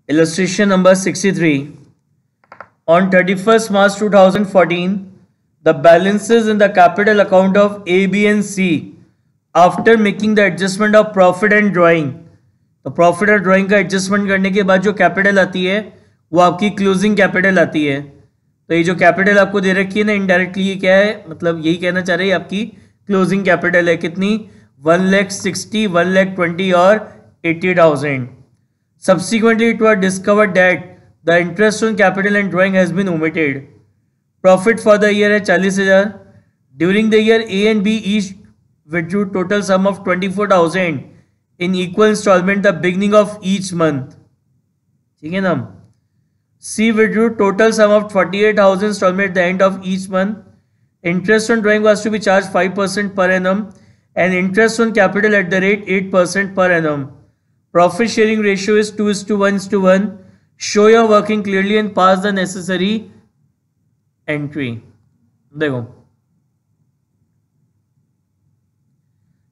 Illustration number 63. On 31st March 2014, the balances in the capital account of A, B and C after making the adjustment of profit and drawing. तो profit और drawing का adjustment करने के बाद जो capital आती है वो आपकी क्लोजिंग कैपिटल आती है. तो ये जो कैपिटल आपको दे रखी है ना, इनडायरेक्टली ये क्या है, मतलब यही कहना चाह रही है आपकी क्लोजिंग कैपिटल है. कितनी? 1,60,000, 1,20,000 और 80,000. Subsequently, it was discovered that the interest on capital and drawing has been omitted. Profit for the year है 40,000. During the year, A and B each withdrew total sum of 24,000 in equal installment the beginning of each month. ठीक है ना. C withdrew total sum of 48,000 installment at the end of each month. Interest on drawing was to be charged 5% per annum and interest on capital at the rate 8% per annum. Profit sharing ratio is 2:1:1. Show your working clearly and pass the necessary entry. देखो,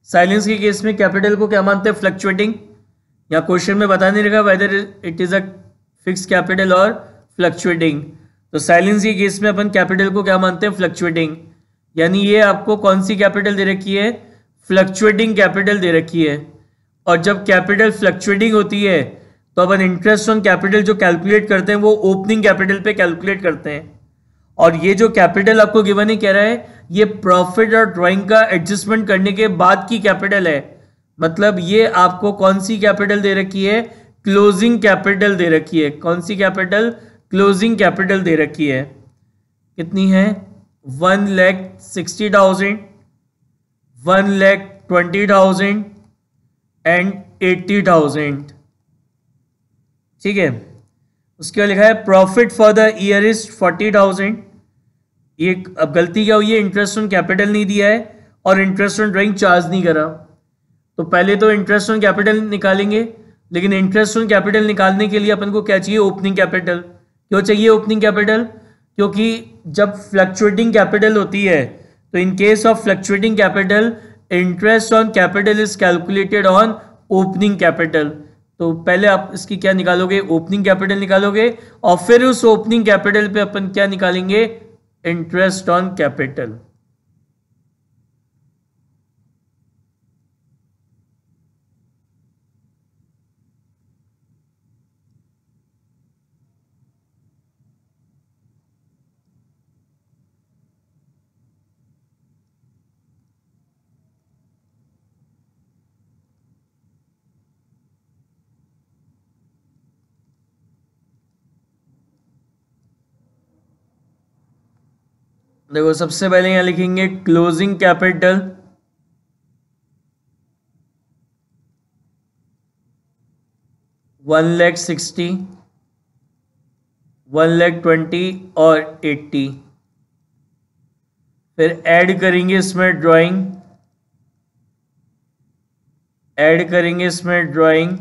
silence के case में capital को क्या मानते हैं? Fluctuating. या question में बता नहीं रखा whether it is a fix capital और फ्लक्चुएटिंग. तो साइलेंस के केस में अपन कैपिटल को क्या मानते हैं? फ्लक्चुएटिंग. यानी ये आपको कौन सी कैपिटल दे रखी है? फ्लक्चुएटिंग कैपिटल दे रखी है. और जब कैपिटल फ्लक्चुएटिंग होती है तो अपन इंटरेस्ट ऑन कैपिटल जो कैलकुलेट करते हैं वो ओपनिंग कैपिटल पे कैलकुलेट करते हैं. और ये जो कैपिटल आपको गिवन ही कह रहा है ये प्रॉफिट और ड्राइंग का एडजस्टमेंट करने के बाद की कैपिटल है. मतलब ये आपको कौन सी कैपिटल दे रखी है? क्लोजिंग कैपिटल दे रखी है. कौन सी कैपिटल? क्लोजिंग कैपिटल दे रखी है. कितनी है? 1,60,000, 1,20,000 एंड 80,000. ठीक है. उसके बाद लिखा है profit for the year is 40,000. ये अब गलती क्या हुई है? इंटरेस्ट ऑन कैपिटल नहीं दिया है और इंटरेस्ट ऑन ड्राइंग चार्ज नहीं करा. तो पहले तो इंटरेस्ट ऑन कैपिटल निकालेंगे, लेकिन इंटरेस्ट ऑन कैपिटल निकालने के लिए अपन को क्या चाहिए? Opening capital. क्यों चाहिए ओपनिंग कैपिटल? क्योंकि जब फ्लक्चुएटिंग कैपिटल होती है तो in case of fluctuating capital interest on capital is calculated on opening capital. तो पहले आप इसकी क्या निकालोगे? ओपनिंग कैपिटल निकालोगे और फिर उस ओपनिंग कैपिटल पे अपन क्या निकालेंगे? Interest on capital. देखो, सबसे पहले यहां लिखेंगे क्लोजिंग कैपिटल. $1,60,000, $1,20,000 और 80. फिर ऐड करेंगे इसमें ड्राइंग. ऐड करेंगे इसमें ड्राइंग.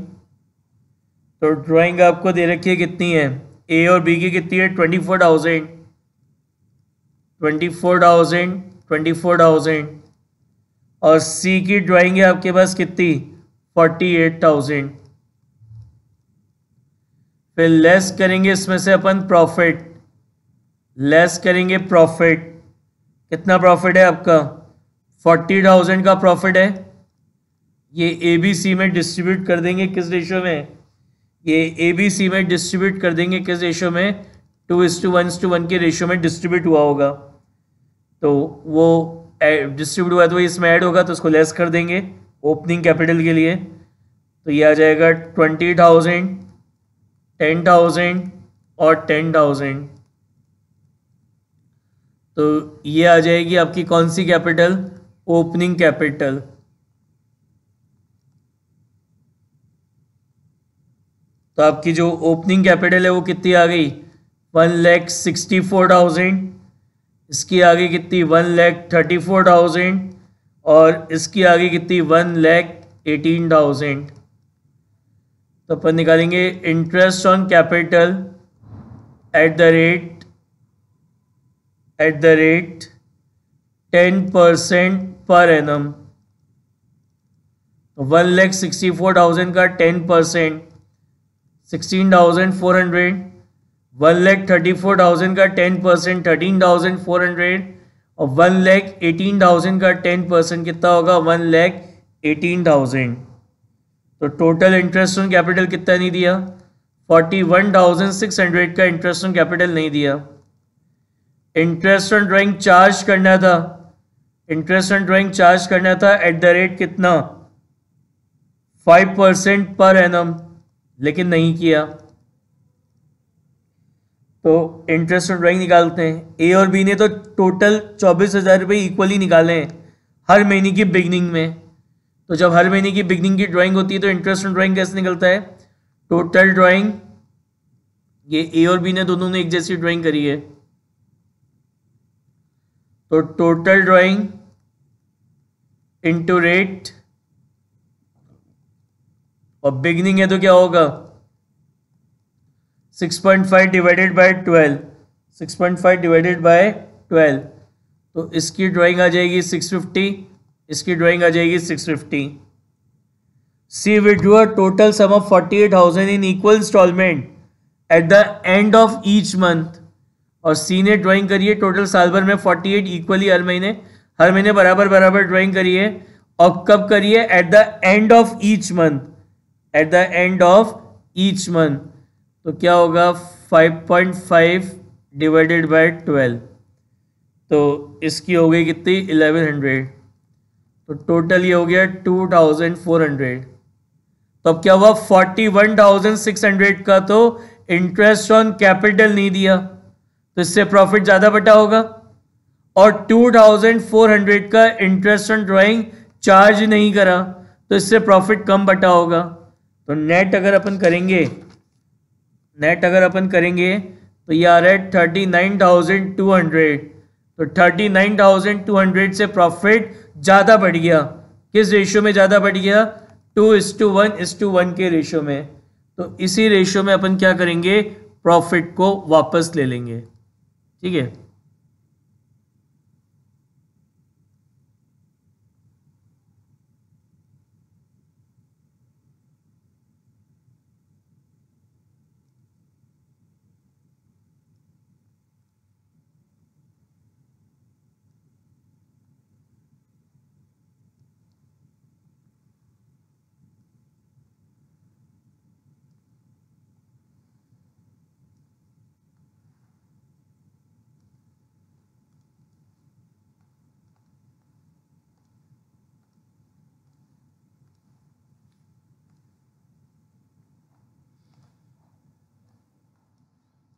तो ड्राइंग आपको दे रखी है कितनी है? ए और बी की कितनी है? 24,000, 24,000, 24,000. और सी की ड्राइंग है आपके पास कितनी? 48,000. फिर लेस करेंगे इसमें से अपन प्रॉफिट. लेस करेंगे प्रॉफिट. कितना प्रॉफिट है आपका? 40,000 का प्रॉफिट है. ये ए बी सी में डिस्ट्रीब्यूट कर देंगे किस रेशियो में? ये ए बी सी में डिस्ट्रीब्यूट कर देंगे किस रेशियो में? 2:1:1 के रेशियो में डिस्ट्रीब्यूट हुआ होगा. तो वो डिस्ट्रीब्यूट हुआ तो इसमें ऐड होगा तो उसको लेस कर देंगे ओपनिंग कैपिटल के लिए. तो ये आ जाएगा 20,000, 10,000 और 10,000. तो ये आ जाएगी आपकी कौन सी कैपिटल? Opening capital. तो आपकी जो ओपनिंग कैपिटल है वो कितनी आ गई? 1,64,000. इसकी आगे कितनी? 1,34,000 और इसकी आगे कितनी? 1,18,000. तो अपन निकालेंगे interest on capital at the rate 10% per annum. 1,64,000 का 10% 16,400, 1,34,000 का 10% 13,400 और 1,18,000 का 10% कितना होगा 1,18,000। तो टोटल इंटरेस्ट ऑन कैपिटल कितना नहीं दिया 41,600 का इंटरेस्ट ऑन कैपिटल नहीं दिया। इंटरेस्ट ऑन ड्राइंग चार्ज करना था, इंटरेस्ट ऑन ड्राइंग चार्ज करना था एट द रेट कितना 5% पर एनम, लेकिन नहीं किया। तो इंटरेस्ट ऑन ड्राइंग निकालते हैं। ए और बी ने तो टोटल 24,000 रुपये इक्वली निकाले हैं हर महीने की बिगनिंग में। तो जब हर महीने की बिगनिंग की ड्राइंग होती है तो इंटरेस्ट ऑन ड्राइंग कैसे निकलता है, टोटल ड्राइंग, ये ए और बी ने दोनों ने एक जैसी ड्राइंग करी है, तो टोटल ड्राइंग इनटू रेट, और बिगनिंग है तो क्या होगा 6.5 डिवाइडेड बाय 12, 6.5 डिवाइडेड बाय 12, तो इसकी ड्राइंग आ जाएगी 650, इसकी ड्राइंग आ जाएगी 650। C withdraw a total sum of 48,000 in equal installment at the end of each month, और सी ने ड्राइंग करी है टोटल साल भर में 48 इक्वली हर महीने बराबर बराबर ड्राइंग करी है, और कब करी है eight the end of each month, eight the end of each month, तो क्या होगा 5.5 डिवाइडेड बाय 12, तो इसकी हो गई कितनी 1100, तो टोटल ये हो गया 2,400। तो अब क्या हुआ 41,600 का तो इंटरेस्ट ऑन कैपिटल नहीं दिया, तो इससे प्रॉफिट ज्यादा बटा होगा, और 2,400 का इंटरेस्ट ऑन ड्राइंग चार्ज नहीं करा तो इससे प्रॉफिट कम बटा होगा। तो नेट अगर अपन करेंगे तो ये आ रहा है 39,200, तो 39,200 से प्रॉफिट ज्यादा बढ़ गया। किस रेशियो में ज्यादा बढ़ गया 2:1:1 के रेशियो में। तो इसी रेशियो में अपन क्या करेंगे प्रॉफिट को वापस ले लेंगे, ठीक है।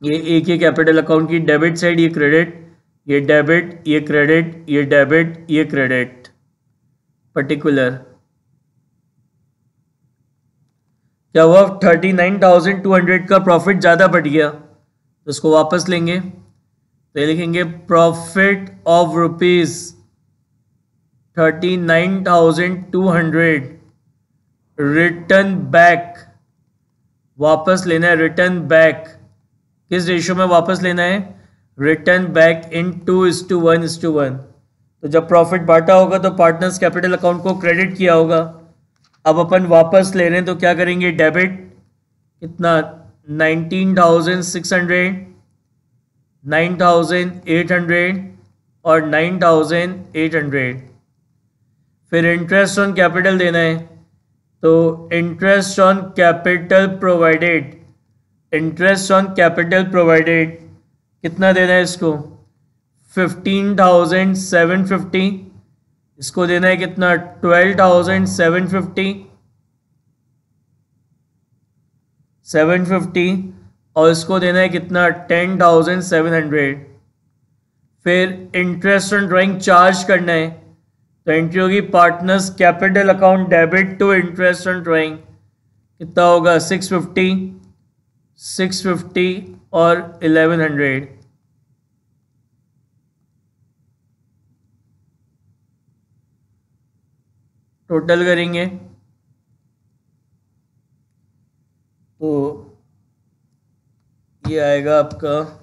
ये एक ही कैपिटल अकाउंट की डेबिट साइड, ये क्रेडिट, ये डेबिट, ये क्रेडिट, ये डेबिट, ये क्रेडिट पर्टिकुलर। क्या हुआ 39,200 का प्रॉफिट ज्यादा बढ़ गया, तो इसको वापस लेंगे, तो ये लिखेंगे profit of rupees 39,200 return back, वापस लेना है रिटर्न बैक। किस रेशियो में वापस लेना है रिटर्न बैक इन 2:1:1। तो जब प्रॉफिट बांटा होगा तो पार्टनर्स कैपिटल अकाउंट को क्रेडिट किया होगा, अब अपन वापस ले रहे हैं तो क्या करेंगे डेबिट कितना 19,600, 9,800 और 9,800। फिर इंटरेस्ट ऑन कैपिटल देना है, तो interest on capital provided, interest on capital provided कितना देना है इसको 15,750, इसको देना है कितना 12,750 और इसको देना है कितना 10,700। फिर इंटरेस्ट ऑन ड्राइंग चार्ज करना है, तो एंट्री होगी partners capital account debit to interest on drawing, कितना होगा 650 और 1100। टोटल करेंगे तो ये आएगा आपका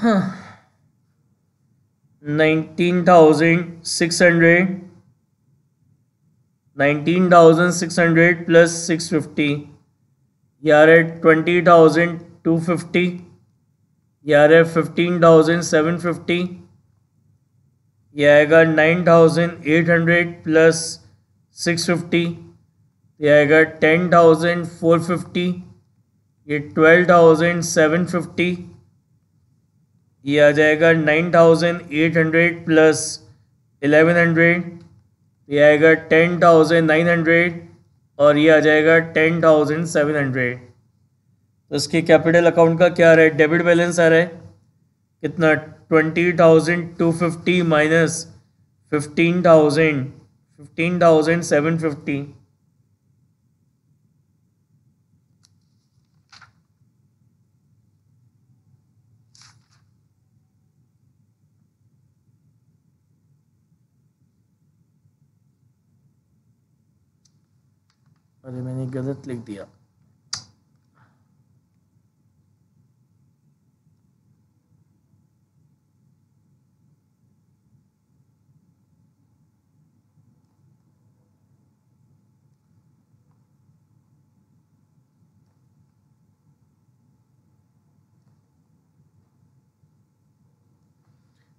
$19,600 plus 650, यार है 20,250, यार है 15,750, ये आएगा 9,800 प्लस 650, ये आएगा 10,450, ये 12,750, ये आ जाएगा 9,800 प्लस 1,100, ये आएगा 10,900 और ये आ जाएगा 10,700। तो इसके कैपिटल अकाउंट का क्या आ रहा है, डेबिट बैलेंस आ रहा है कितना, 20,250 माइनस 15,750। अरे मैंने गलत लिख दिया।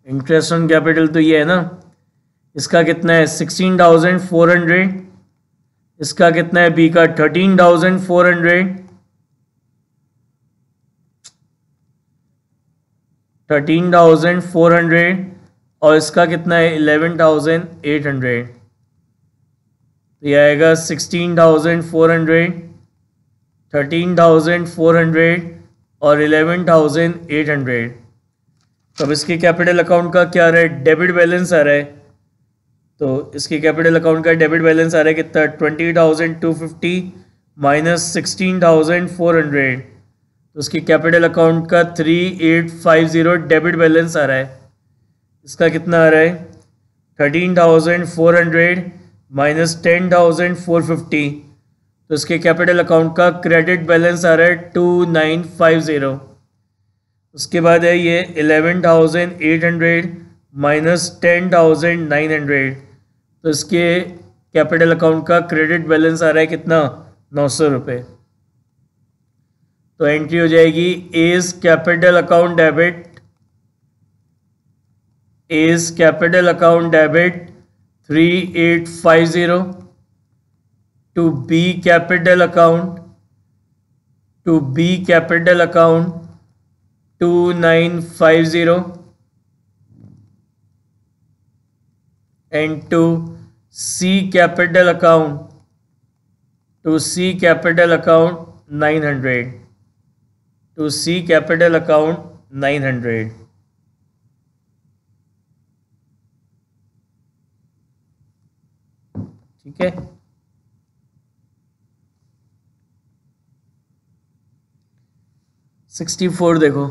इंटरेस्ट ऑन कैपिटल तो ये है ना, इसका कितना है 16,400, इसका कितना है बी का 13,400, 13,400 और इसका कितना है 11,800। तो ये आएगा 16,400, 13,400 और 11,800। तो अब इसके कैपिटल अकाउंट का क्या आ रहा है, डेबिट बैलेंस आ रहा है। तो इसके कैपिटल अकाउंट का डेबिट बैलेंस आ रहा है कितना, 20,250 माइनस 16,400। तो उसकी कैपिटल अकाउंट का 3,850 डेबिट बैलेंस आ रहा है। इसका कितना आ रहा है 13,400 माइनस 10,450। तो इसके कैपिटल अकाउंट का क्रेडिट बैलेंस आ रहा है 2,950। उसके बाद है ये 11,800 माइनस 10,900। तो इसके कैपिटल अकाउंट का क्रेडिट बैलेंस आ रहा है कितना, 900 रुपये। तो एंट्री हो जाएगी as capital account debit, as capital account debit 3,850 to B capital account, to B capital account 2,950 and to C capital account, to C capital account 900, to C capital account 900। ठीक है, सिक्सटी 64 देखो,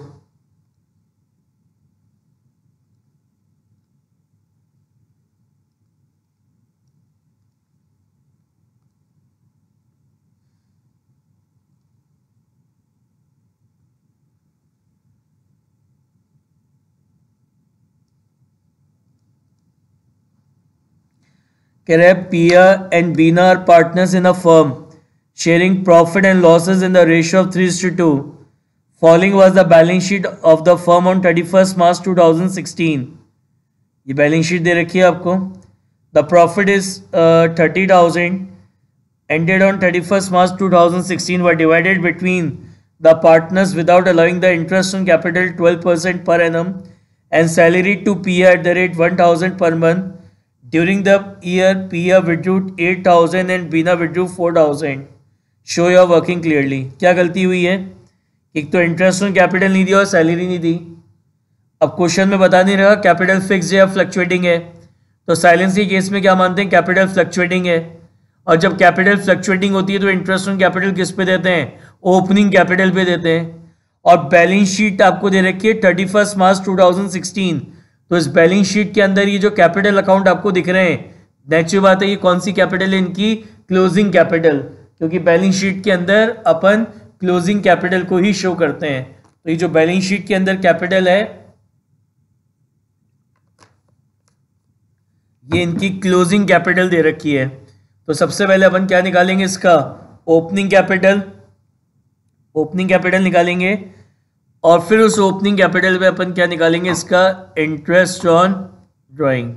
कह रहे Piya and Bina are partners in a firm sharing profit and losses in the ratio of 3:2। Following was the balance sheet of the firm on 31 March 2016। ये balance sheet दे रखी है आपको। The profit is 30,000 ended on 31st March 2016 were divided between the partners without allowing the interest on capital 12% per annum and salary to Pia at the rate 1,000 per month. During the year, Pia withdrew 8,000 and Bina withdrew 4,000. Show your working clearly. क्या गलती हुई है, एक तो interest on capital नहीं दिया और salary नहीं दी। अब क्वेश्चन में बता नहीं रहा कैपिटल फिक्स या फ्लक्चुएटिंग है, तो साइलेंस के केस में क्या मानते हैं, कैपिटल फ्लक्चुएटिंग है। और जब कैपिटल फ्लक्चुएटिंग होती है तो इंटरेस्ट ऑन कैपिटल किस पे देते हैं, ओपनिंग कैपिटल पे देते हैं। और बैलेंस शीट आपको दे रखी है 31 मार्च 2016। तो इस बैलेंस शीट के अंदर ये जो कैपिटल अकाउंट आपको दिख रहे हैं, नेचुरल बात है ये कौन सी कैपिटल है, इनकी क्लोजिंग कैपिटल, क्योंकि बैलेंस शीट के अंदर अपन क्लोजिंग कैपिटल को ही शो करते हैं। तो ये जो बैलेंस शीट के अंदर कैपिटल है ये इनकी क्लोजिंग कैपिटल दे रखी है। तो सबसे पहले अपन क्या निकालेंगे, इसका ओपनिंग कैपिटल। ओपनिंग कैपिटल निकालेंगे और फिर उस ओपनिंग कैपिटल पे अपन क्या निकालेंगे, इसका इंटरेस्ट ऑन ड्राइंग।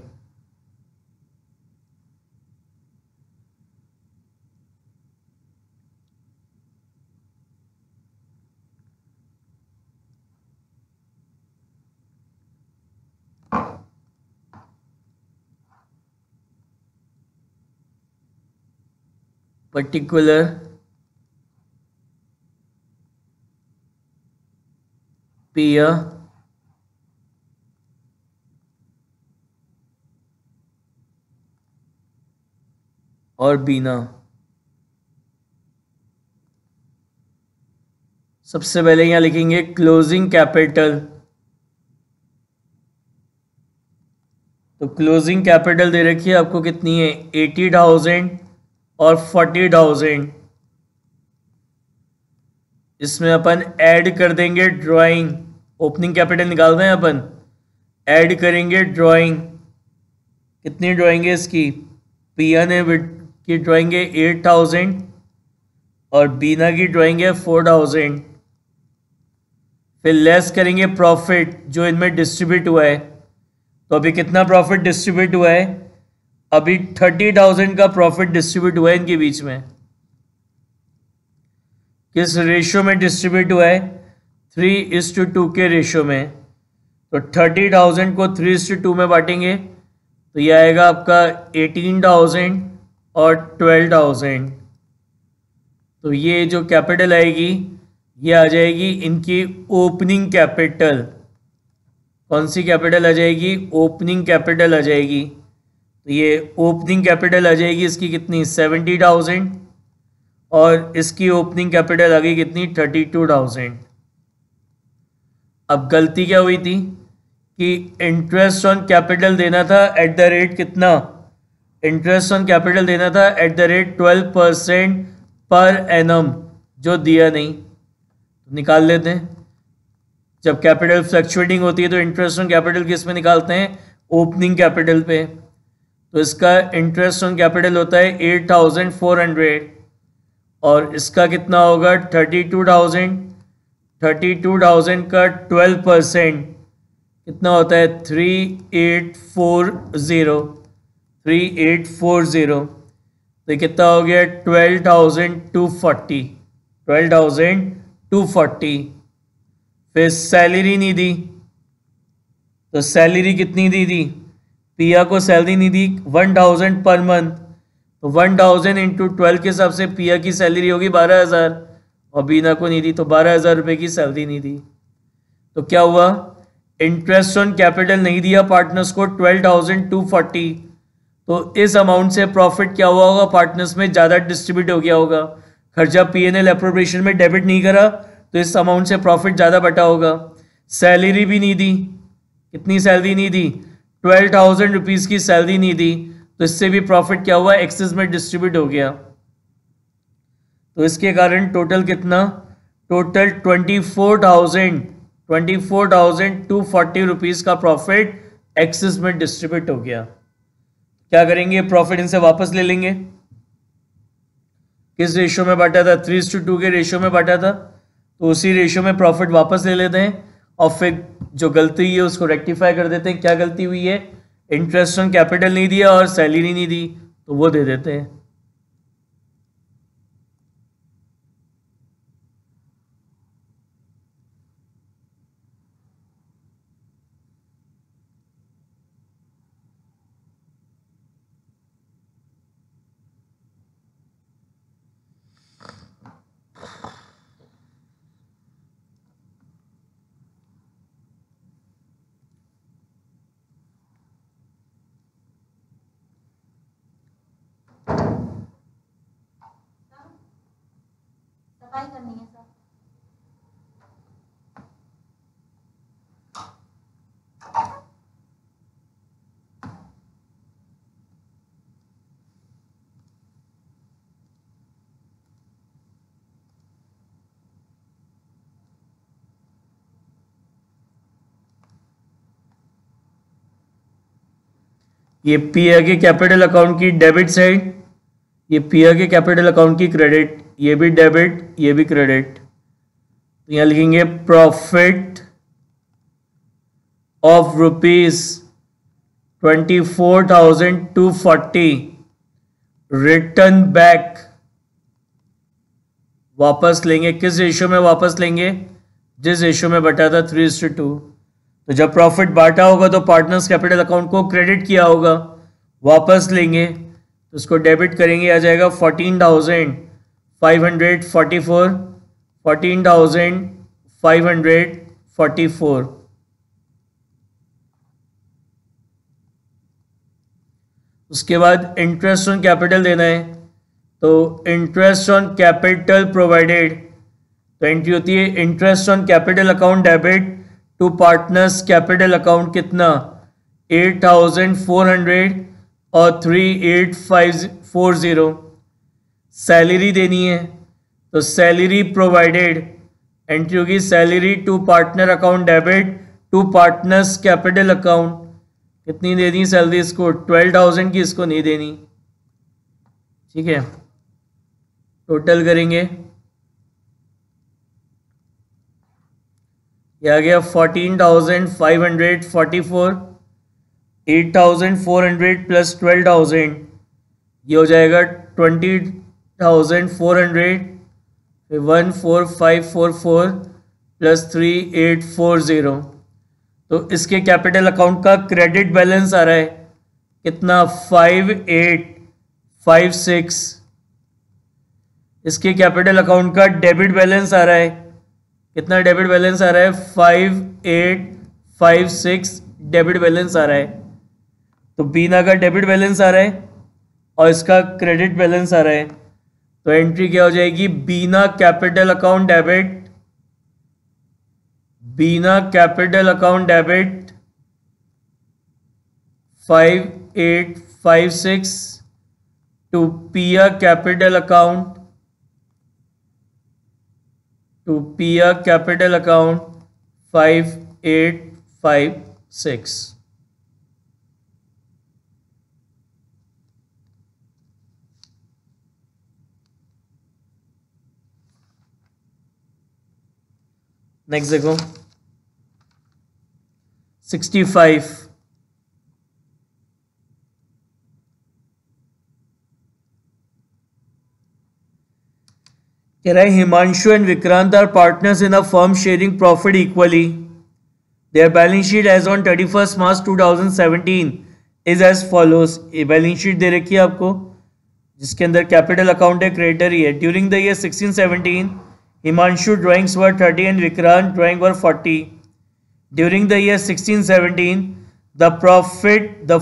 पर्टिकुलर पिया और बीना। सबसे पहले यहां लिखेंगे क्लोजिंग कैपिटल। तो क्लोजिंग कैपिटल दे रखी है आपको कितनी है, 80,000 और 40,000। इसमें अपन ऐड कर देंगे ड्राइंग। ओपनिंग कैपिटल निकाल रहे हैं अपन, ऐड करेंगे ड्राइंग। कितनी ड्राइंग है इसकी, पिया ने की ड्राइंग है 8,000 और बीना की ड्राइंग है 4,000। फिर लेस करेंगे प्रॉफिट जो इनमें डिस्ट्रीब्यूट हुआ है। तो अभी कितना प्रॉफिट डिस्ट्रीब्यूट हुआ है, अभी 30,000 का प्रॉफिट डिस्ट्रीब्यूट हुआ है इनके बीच में। किस रेशियो में डिस्ट्रीब्यूट हुआ है, 3:2 के रेशियो में। तो 30,000 को 3:2 में बांटेंगे तो यह आएगा आपका 18,000 और 12,000। तो ये जो कैपिटल आएगी ये आ जाएगी इनकी ओपनिंग कैपिटल। कौन सी कैपिटल आ जाएगी, ओपनिंग कैपिटल आ जाएगी। तो ये ओपनिंग कैपिटल आ जाएगी इसकी कितनी, 70,000 और इसकी ओपनिंग कैपिटल आ गई कितनी, 32,000। अब गलती क्या हुई थी कि इंटरेस्ट ऑन कैपिटल देना था एट द रेट कितना, इंटरेस्ट ऑन कैपिटल देना था at the rate 12% per annum, जो दिया नहीं। तो निकाल लेते हैं। जब कैपिटल फ्लक्चुएटिंग होती है तो इंटरेस्ट ऑन कैपिटल किस में निकालते हैं, ओपनिंग कैपिटल पे। तो इसका इंटरेस्ट ऑन कैपिटल होता है 8,400 और इसका कितना होगा 32,000। 32,000 का 12% कितना होता है 3840। 3840 तो ये कितना हो गया 12,240। 12,240। फिर सैलरी नहीं दी, तो सैलरी कितनी दी थी, पिया को सैलरी नहीं दी 1,000 पर मंथ। तो 1,000 इंटू 12 के हिसाब से पिया की सैलरी होगी 12,000 और बीना को नहीं दी, तो 12,000 रुपये की सैलरी नहीं दी। तो क्या हुआ, इंटरेस्ट ऑन कैपिटल नहीं दिया पार्टनर्स को 12,240। तो इस अमाउंट से प्रॉफिट क्या हुआ होगा, पार्टनर्स में ज़्यादा डिस्ट्रीब्यूट हो गया होगा। खर्चा पीएनएल अप्रोप्रिएशन में डेबिट नहीं करा तो इस अमाउंट से प्रॉफिट ज़्यादा बटा होगा। सैलरी भी नहीं दी, कितनी सैलरी नहीं दी, 12,000 रुपीज़ की सैलरी नहीं दी, तो इससे भी प्रॉफिट क्या हुआ, एक्सेस में डिस्ट्रीब्यूट हो गया। तो इसके कारण टोटल कितना, टोटल 24,240 रुपीज़ का प्रॉफिट एक्सेस में डिस्ट्रीब्यूट हो गया। क्या करेंगे, प्रॉफिट इनसे वापस ले लेंगे। किस रेशियो में बांटा था, 3:2 के रेशियो में बांटा था, तो उसी रेशियो में प्रॉफिट वापस ले लेते हैं और फिर जो गलती है उसको रेक्टिफाई कर देते हैं। क्या गलती हुई है, इंटरेस्ट ऑन कैपिटल नहीं दिया और सैलरी नहीं दी, तो वो दे देते हैं। सफाई करनी है सर। ये पिया के कैपिटल अकाउंट की डेबिट साइड, ये पिया के कैपिटल अकाउंट की क्रेडिट, ये भी डेबिट ये भी क्रेडिट। तो यहाँ लिखेंगे प्रॉफिट ऑफ ₹24,240 रिटर्न बैक, वापस लेंगे। किस रेशियो में वापस लेंगे? जिस रेशियो में बटा था 3:2। तो जब प्रॉफिट बांटा होगा तो पार्टनर्स कैपिटल अकाउंट को क्रेडिट किया होगा, वापस लेंगे तो उसको डेबिट करेंगे, आ जाएगा 14,544 14,544। उसके बाद इंटरेस्ट ऑन कैपिटल देना है, तो इंटरेस्ट ऑन कैपिटल प्रोवाइडेड, तो एंट्री होती है interest on capital account debit to partners capital account, कितना 8,400 और 3,840। सैलरी देनी है तो सैलरी प्रोवाइडेड, एंट्री होगी salary to partner account debit to partners capital account. कितनी देनी सैलरी इसको? 12,000 की, इसको नहीं देनी। ठीक है, टोटल करेंगे, ये आ गया 14,544, 8,400 प्लस 12,000, ये हो जाएगा 20,400, 14,544 प्लस 3,840। तो इसके कैपिटल अकाउंट का क्रेडिट बैलेंस आ रहा है कितना? 5,856। इसके कैपिटल अकाउंट का डेबिट बैलेंस आ रहा है कितना? डेबिट बैलेंस आ रहा है 5,856 डेबिट बैलेंस आ रहा है। तो बीना का डेबिट बैलेंस आ रहा है और इसका क्रेडिट बैलेंस आ रहा है, तो एंट्री क्या हो जाएगी? Bina capital account debit, Bina capital account debit 5,856 to Piya capital account, to Piya capital account 5,856। Next देखो 65। कह रहा है Himanshu and Vikrant are partners in a firm sharing profit equally. Their balance sheet as on 31 March 2017 is as follows. ये balance sheet दे रखी है आपको जिसके अंदर कैपिटल अकाउंट है, क्रेडिटर ही है। During the year 16-17 Himanshu drawings were 30 and Vikrant drawing were 40. During the year 16-17, the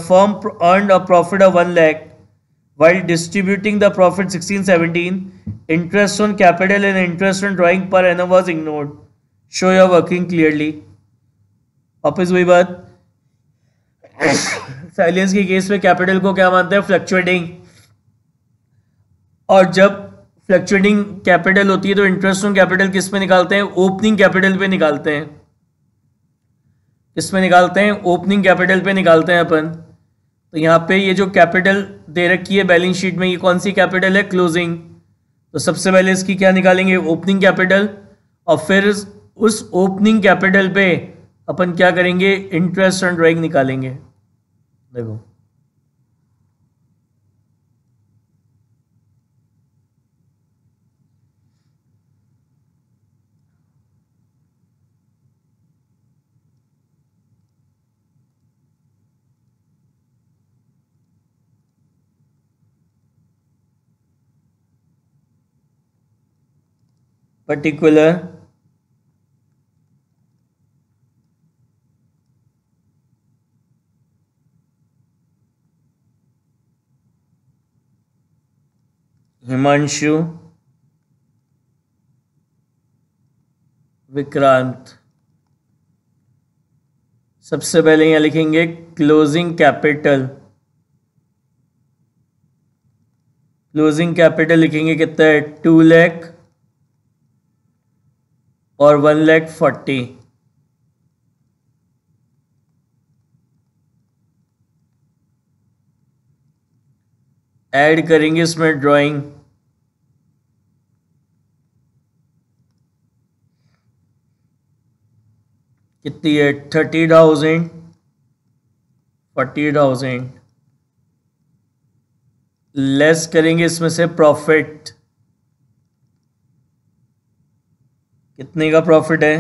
firm earned a profit of 1 lakh. While distributing the profit 16-17, interest on capital and interest on drawing per annum was ignored. Show your working clearly. वापस वही बात, silence के case में capital को क्या मानते हैं? Fluctuating. और जब फ्लक्चुएटिंग कैपिटल होती है तो इंटरेस्ट ऑन कैपिटल किस पे निकालते हैं? ओपनिंग कैपिटल पे निकालते हैं। किस पे निकालते हैं? ओपनिंग कैपिटल पे निकालते हैं अपन। तो यहाँ पे ये जो कैपिटल दे रखी है बैलेंस शीट में, ये कौन सी कैपिटल है? क्लोजिंग। तो सबसे पहले इसकी क्या निकालेंगे? ओपनिंग कैपिटल, और फिर उस ओपनिंग कैपिटल पे अपन क्या करेंगे? इंटरेस्ट ऑन ड्राइंग निकालेंगे। देखो पर्टिकुलर हिमांशु विक्रांत। सबसे पहले यहां लिखेंगे क्लोजिंग कैपिटल। क्लोजिंग कैपिटल लिखेंगे कितना है? 2 लाख और 1,40,000। ऐड करेंगे इसमें ड्राइंग, कितनी है 30,000, 40,000, लेस करेंगे इसमें से प्रॉफिट, कितने का प्रॉफिट है,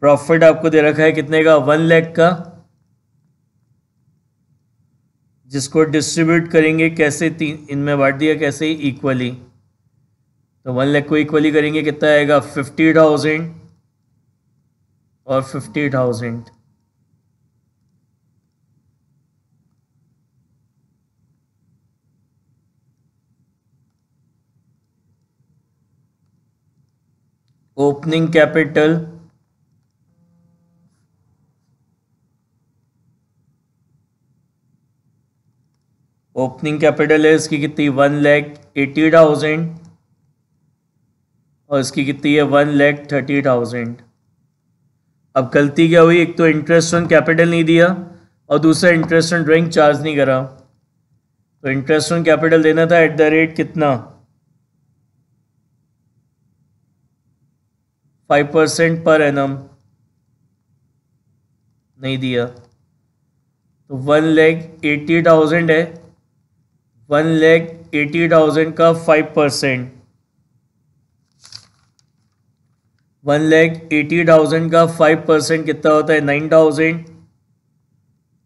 प्रॉफिट आपको दे रखा है कितने का 1 लाख का, जिसको डिस्ट्रीब्यूट करेंगे कैसे, तीन इनमें बांट दिया कैसे, इक्वली, तो 1 लाख को इक्वली करेंगे कितना आएगा 50,000 और 50,000, ओपनिंग कैपिटल है इसकी कितनी 1,80,000 और इसकी कितनी है 1,30,000। अब गलती क्या हुई, एक तो इंटरेस्ट ऑन कैपिटल नहीं दिया और दूसरा इंटरेस्ट ऑन ड्राइंग चार्ज नहीं करा, तो इंटरेस्ट ऑन कैपिटल देना था एट द रेट कितना 5% पर एनम, नहीं दिया, तो 1,80,000 है, 1,80,000 का 5%, 1,80,000 का 5% कितना होता है 9,000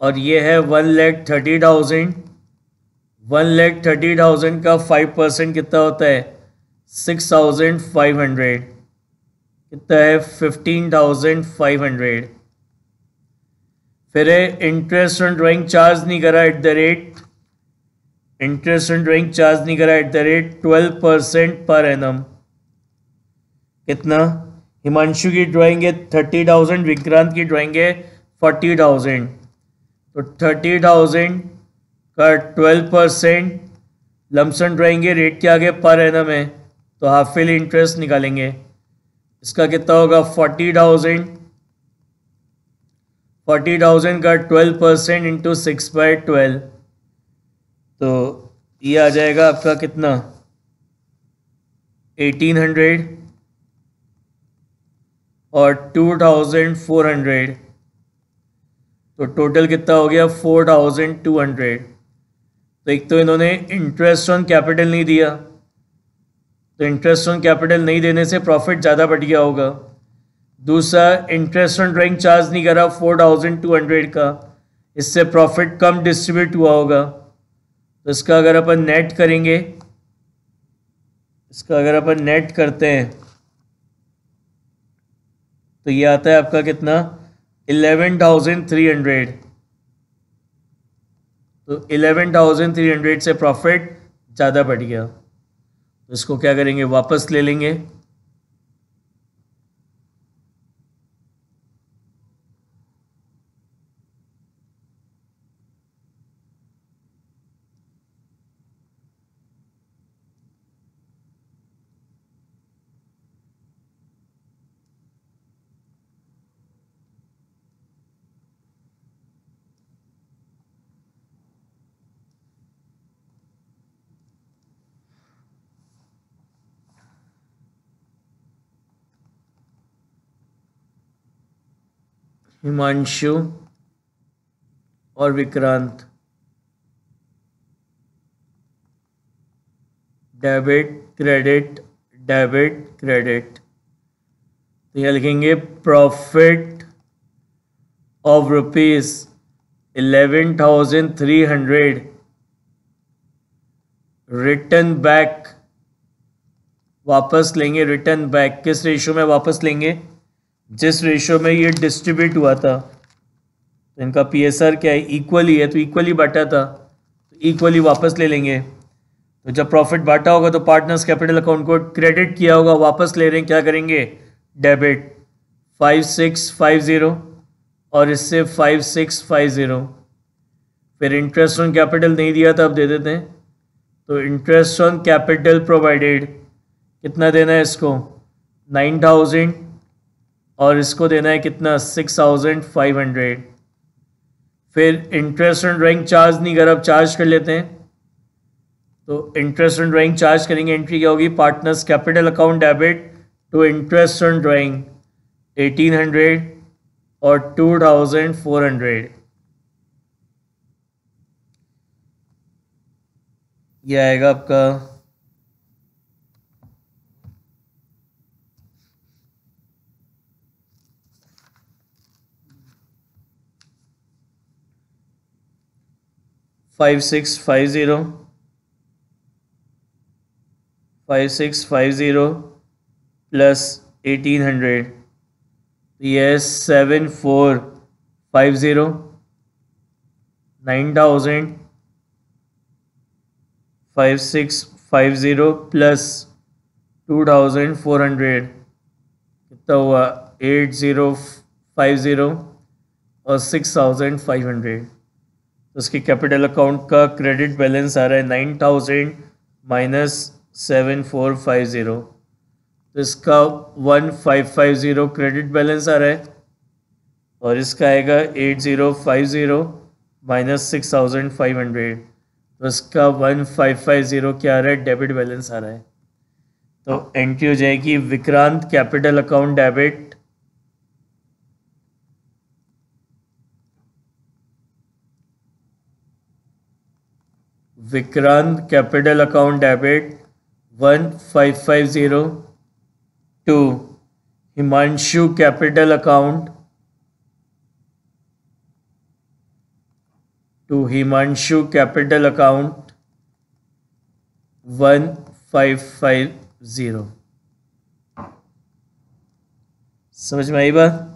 और ये है 1,30,000, 1,30,000 का 5% कितना होता है 6,500, कितना है 15,500। फिर है इंटरेस्ट ऑन ड्राइंग चार्ज नहीं करा at the rate, interest on drawing charge नहीं करा at the rate 12% per annum, कितना, हिमांशु की ड्राइंग है 30,000, विक्रांत की ड्राइंग है 40,000, तो 30,000 का 12% लमसम ड्राइंग है, रेट के आगे पर एनम है तो हाफ ईयरली इंटरेस्ट निकालेंगे, इसका कितना होगा 40,000, 40,000 का 12% इंटू 6/12, तो ये आ जाएगा आपका कितना 1,800 और 2,400, तो टोटल कितना हो गया 4,200। तो एक तो इन्होंने इंटरेस्ट ऑन कैपिटल नहीं दिया, तो इंटरेस्ट ऑन कैपिटल नहीं देने से प्रॉफिट ज़्यादा बढ़ गया होगा, दूसरा इंटरेस्ट ऑन ड्राइंग चार्ज नहीं करा 4,200 का, इससे प्रॉफिट कम डिस्ट्रीब्यूट हुआ होगा, तो इसका अगर अपन नेट करेंगे, इसका अगर अपन नेट करते हैं तो ये आता है आपका कितना 11,300, तो 11,300 से प्रॉफिट ज़्यादा बढ़ गया, तो इसको क्या करेंगे वापस ले लेंगे, हिमांशु और Vikrant debit credit debit credit, तो यह लिखेंगे प्रॉफिट ऑफ ₹11,300 रिटर्न बैक, वापस लेंगे, रिटर्न बैक किस रेशो में वापस लेंगे, जिस रेशो में ये डिस्ट्रीब्यूट हुआ था, तो इनका पीएसआर क्या है इक्वली है, तो इक्वली बांटा था, तो इक्वली वापस ले लेंगे, तो जब प्रॉफिट बांटा होगा तो पार्टनर्स कैपिटल अकाउंट को क्रेडिट किया होगा, वापस ले रहे हैं, क्या करेंगे डेबिट 5650 और इससे 5650, फिर इंटरेस्ट ऑन कैपिटल नहीं दिया था अब दे देते हैं, तो इंटरेस्ट ऑन कैपिटल प्रोवाइडेड कितना देना है इसको 9,000 और इसको देना है कितना 6,500, फिर इंटरेस्ट ऑन ड्राइंग चार्ज नहीं कर, अब चार्ज कर लेते हैं, तो इंटरेस्ट ऑन ड्राइंग चार्ज करेंगे, एंट्री क्या होगी, partners capital account debit to interest on drawing 1800 और 2400। ये आएगा आपका 5650 प्लस 1800, ये 7450, 9000, 5650 प्लस 2400 कितना हुआ 8050 और 6500। तो उसकी कैपिटल अकाउंट का क्रेडिट बैलेंस आ रहा है 9000 माइनस 7450, तो इसका 1550 क्रेडिट बैलेंस आ रहा है और इसका आएगा 8050 माइनस 6500, तो इसका 1550 क्या आ रहा है, डेबिट बैलेंस आ रहा है। तो एंट्री हो जाएगी Vikrant capital account debit debit 1550 to Himanshu capital account 1550। समझ में आई बात?